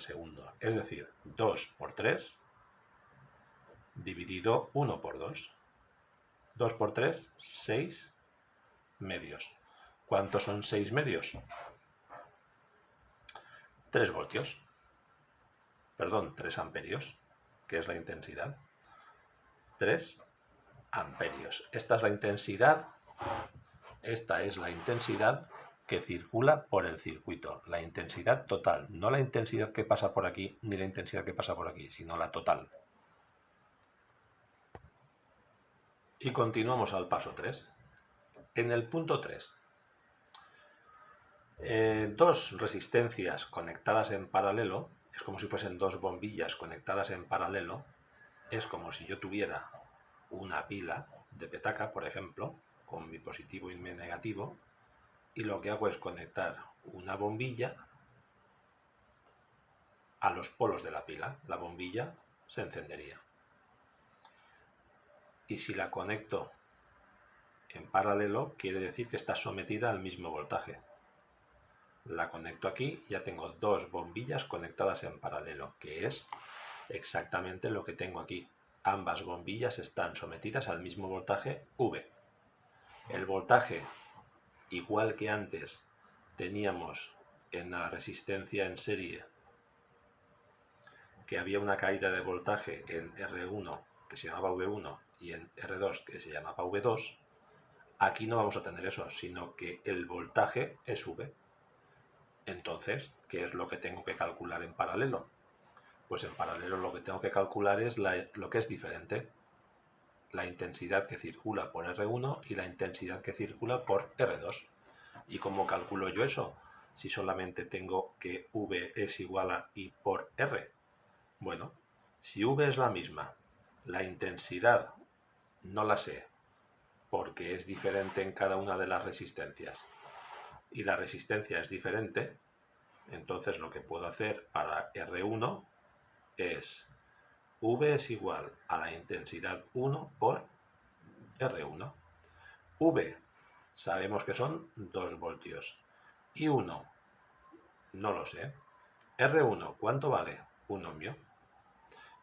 segundo. Es decir, 2 por 3 dividido 1 por 2. 2 por 3, 6 medios. ¿Cuántos son 6 medios? 3 voltios. Perdón, 3 amperios, que es la intensidad. 3 amperios. Esta es la intensidad que circula por el circuito. La intensidad total, no la intensidad que pasa por aquí ni la intensidad que pasa por aquí, sino la total. Y continuamos al paso 3. En el punto 3, dos resistencias conectadas en paralelo, es como si fuesen dos bombillas conectadas en paralelo, es como si yo tuviera una pila de petaca, por ejemplo, con mi positivo y mi negativo, y lo que hago es conectar una bombilla a los polos de la pila. La bombilla se encendería. Y si la conecto en paralelo, quiere decir que está sometida al mismo voltaje. La conecto aquí, ya tengo dos bombillas conectadas en paralelo, que es exactamente lo que tengo aquí. Ambas bombillas están sometidas al mismo voltaje V. El voltaje, igual que antes teníamos en la resistencia en serie, que había una caída de voltaje en R1 que se llamaba V1 y en R2 que se llamaba V2, aquí no vamos a tener eso, sino que el voltaje es V. Entonces, ¿qué es lo que tengo que calcular en paralelo? Pues en paralelo lo que tengo que calcular es lo que es diferente. La intensidad que circula por R1 y la intensidad que circula por R2. ¿Y cómo calculo yo eso? Si solamente tengo que V es igual a I por R. Bueno, si V es la misma, la intensidad no la sé, porque es diferente en cada una de las resistencias, y la resistencia es diferente, entonces lo que puedo hacer para R1 es V es igual a la intensidad 1 por R1. V sabemos que son 2 voltios. Y 1 no lo sé. R1, ¿cuánto vale? 1 ohmio.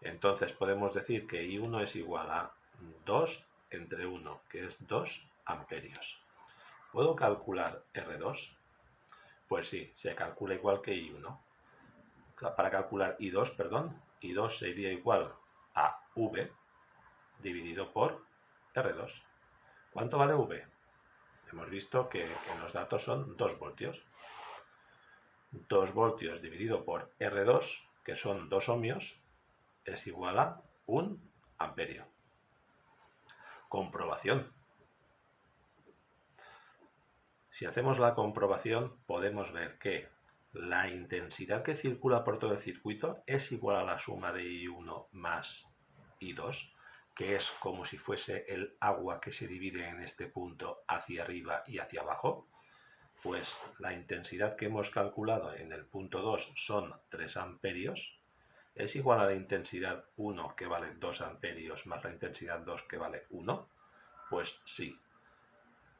Entonces podemos decir que I1 es igual a 2 entre 1, que es 2 amperios. ¿Puedo calcular R2? Pues sí, se calcula igual que I1. Para calcular I2, perdón, I2 sería igual a V dividido por R2. ¿Cuánto vale V? Hemos visto que en los datos son 2 voltios. 2 voltios dividido por R2, que son 2 ohmios, es igual a 1 amperio. Comprobación. Si hacemos la comprobación, podemos ver que la intensidad que circula por todo el circuito es igual a la suma de I1 más I2, que es como si fuese el agua que se divide en este punto hacia arriba y hacia abajo. Pues la intensidad que hemos calculado en el punto 2 son 3 amperios, es igual a la intensidad 1 que vale 2 amperios más la intensidad 2 que vale 1, pues sí.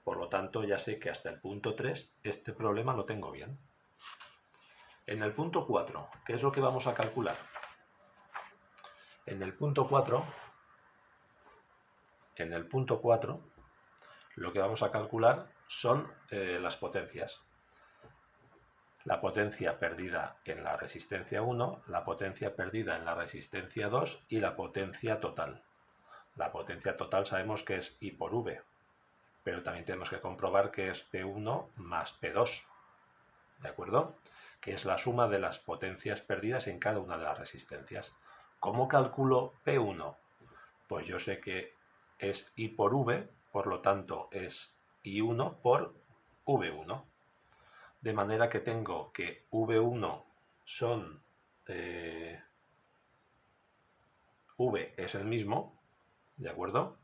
Por lo tanto, ya sé que hasta el punto 3 este problema lo tengo bien. En el punto 4, ¿qué es lo que vamos a calcular? En el punto 4, lo que vamos a calcular son las potencias. La potencia perdida en la resistencia 1, la potencia perdida en la resistencia 2 y la potencia total. La potencia total sabemos que es I por V, pero también tenemos que comprobar que es P1 más P2, ¿de acuerdo? Que es la suma de las potencias perdidas en cada una de las resistencias. ¿Cómo calculo P1? Pues yo sé que es I por V, por lo tanto es I1 por V1. De manera que tengo que V1 son... V es el mismo, ¿de acuerdo?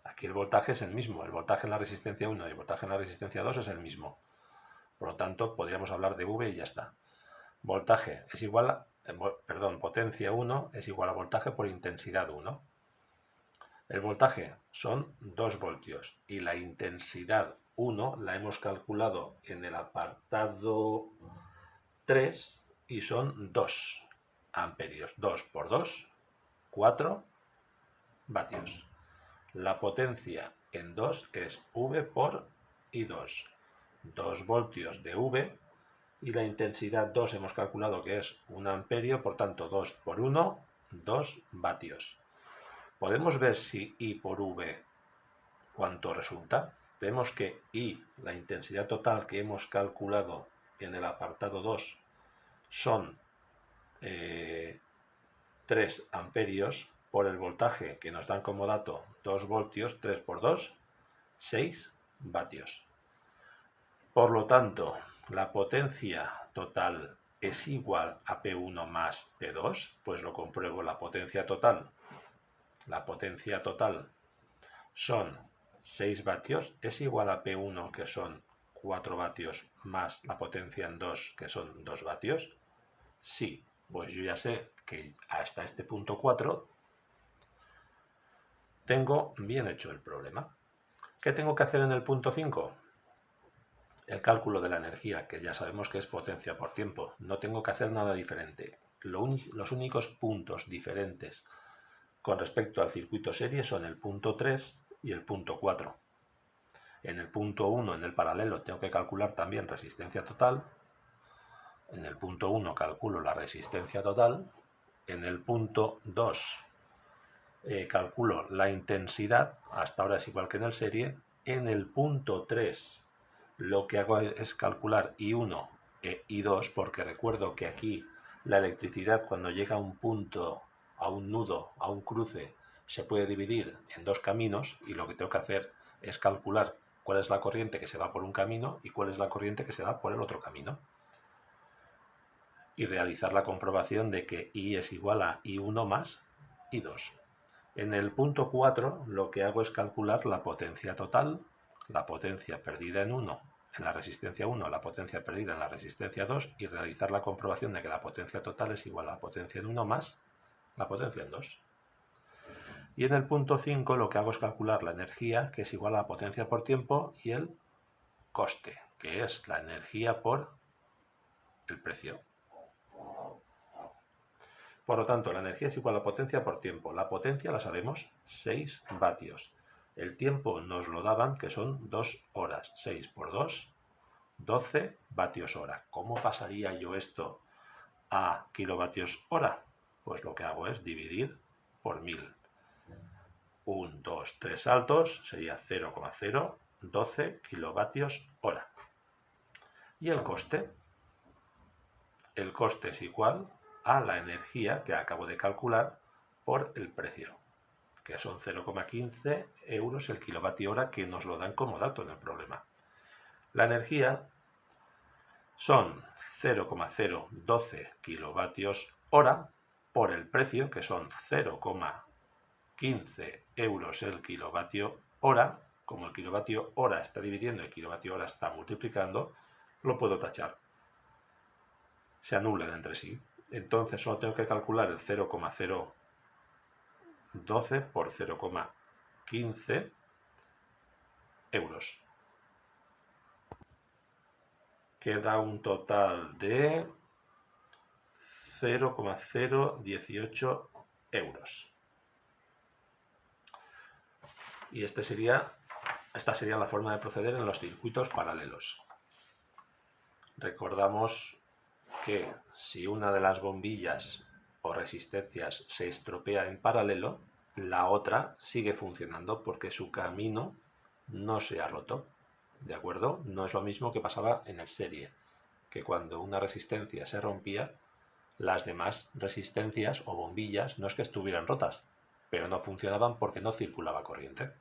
Aquí el voltaje es el mismo, el voltaje en la resistencia 1 y el voltaje en la resistencia 2 es el mismo. Por lo tanto, podríamos hablar de V y ya está. Voltaje es igual a, potencia 1 es igual a voltaje por intensidad 1. El voltaje son 2 voltios y la intensidad 1 la hemos calculado en el apartado 3 y son 2 amperios. 2 por 2, 4 vatios. La potencia en 2 es V por I2. 2 voltios de V y la intensidad 2 hemos calculado que es 1 amperio, por tanto 2 por 1, 2 vatios. Podemos ver si I por V cuánto resulta. Vemos que I, la intensidad total que hemos calculado en el apartado 2, son 3 amperios por el voltaje que nos dan como dato 2 voltios, 3 por 2, 6 vatios. Por lo tanto, la potencia total es igual a P1 más P2, pues lo compruebo. La potencia total son 6 vatios, es igual a P1, que son 4 vatios, más la potencia en 2, que son 2 vatios. Sí, pues yo ya sé que hasta este punto 4 tengo bien hecho el problema. ¿Qué tengo que hacer en el punto 5? El cálculo de la energía, que ya sabemos que es potencia por tiempo. No tengo que hacer nada diferente. Los únicos puntos diferentes con respecto al circuito serie son el punto 3 y el punto 4. En el punto 1, en el paralelo, tengo que calcular también resistencia total. En el punto 1 calculo la resistencia total. En el punto 2 calculo la intensidad, hasta ahora es igual que en el serie. En el punto 3 lo que hago es calcular I1 e I2, porque recuerdo que aquí la electricidad, cuando llega a un punto, a un nudo, a un cruce, se puede dividir en dos caminos, y lo que tengo que hacer es calcular cuál es la corriente que se va por un camino y cuál es la corriente que se va por el otro camino, y realizar la comprobación de que I es igual a I1 más I2. En el punto 4 lo que hago es calcular la potencia total, la potencia perdida en 1 en la resistencia 1, la potencia perdida en la resistencia 2, y realizar la comprobación de que la potencia total es igual a la potencia en 1 más la potencia en 2. Y en el punto 5 lo que hago es calcular la energía, que es igual a la potencia por tiempo, y el coste, que es la energía por el precio. Por lo tanto, la energía es igual a la potencia por tiempo. La potencia la sabemos, 6 vatios. El tiempo nos lo daban, que son 2 horas. 6 por 2, 12 vatios hora. ¿Cómo pasaría yo esto a kilovatios hora? Pues lo que hago es dividir por 1000. 1, 2, 3 saltos, sería 0,012 kilovatios hora. ¿Y el coste? El coste es igual a la energía que acabo de calcular por el precio, que son 0,15 euros el kilovatio hora, que nos lo dan como dato en el problema. La energía son 0,012 kilovatios hora por el precio, que son 0,15 euros el kilovatio hora. Como el kilovatio hora está dividiendo y el kilovatio hora está multiplicando, lo puedo tachar. Se anulan entre sí. Entonces solo tengo que calcular el 0,012 por 0,15 euros. Queda un total de 0,018 euros. Y esta sería la forma de proceder en los circuitos paralelos. Recordamos que si una de las bombillas o resistencias se estropea en paralelo, la otra sigue funcionando porque su camino no se ha roto. ¿De acuerdo? No es lo mismo que pasaba en el serie, que cuando una resistencia se rompía, las demás resistencias o bombillas no es que estuvieran rotas, pero no funcionaban porque no circulaba corriente.